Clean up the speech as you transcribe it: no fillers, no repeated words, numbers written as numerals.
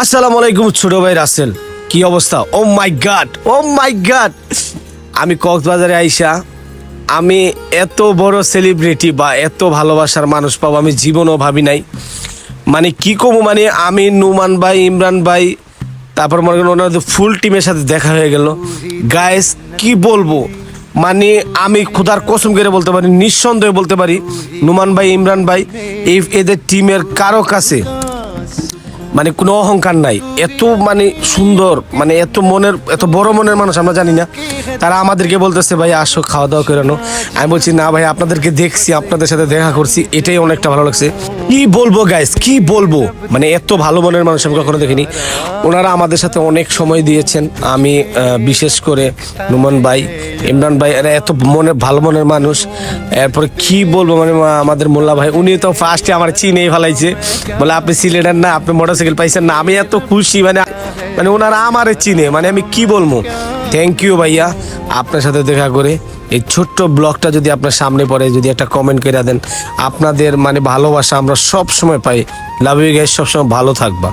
আসসালামু আলাইকুম ছোট ভাই রাসেল, কি অবস্থা? ও মাই গড, ও মাই গড, আমি কক্সবাজারে আইসা আমি এত বড় সেলিব্রিটি বা এত ভালোবাসার মানুষ পাবো আমি জীবনও ভাবি নাই। মানে কি কমু, মানে আমি নুমান ভাই, ইমরান ভাই, তারপর মনে করেন ওনাদের ফুল টিমের সাথে দেখা হয়ে গেল। গাইস কি বলবো, মানে আমি খোদার কসম করে বলতে পারি, নিঃসন্দেহে বলতে পারি, নুমান ভাই, ইমরান ভাই, এদের টিমের কারো কাছে মানে কোনো অহংকার নাই। এত মানে সুন্দর, মানে এত বড় মনের মানুষ আমরা জানি না। তারা আমাদেরকে বলতেছে ভাই আসো খাওয়া দাওয়া করে নো। আমি বলছি না ভাই, আপনাদেরকে দেখছি, আপনাদের সাথে দেখা করছি, এটাই অনেকটা ভালো লাগছে। কি বলবো গাইস, কি বলবো, মানে এত ভালো মনের মানুষ আমি কখনো দেখিনি। ওনারা আমাদের সাথে অনেক সময় দিয়েছেন। আমি বিশেষ করে নুমান ভাই, ইমরান ভাই, এরা এত ভালো মনের মানুষ। এরপরে কি বলবো, মানে আমাদের মোল্লা ভাই, উনি তো ফার্স্টে আমার চিনেই ফেলাইছে, বলে আপনি সিলেটের না, আপনি মোটরসাইকেল পাইছেন না। আমি এত খুশি, মানে মানে ওনারা আমারে চিনে, মানে আমি কি বলবো। থ্যাংক ইউ ভাইয়া, আপনার সাথে দেখা করে। এই ছোট্ট ব্লগটা যদি আপনার সামনে পড়ে, যদি একটা কমেন্ট করে দেন, আপনাদের মানে ভালোবাসা আমরা সব সময় পাই। লাভ ইউ গাইস, সবসময় ভালো থাকবা।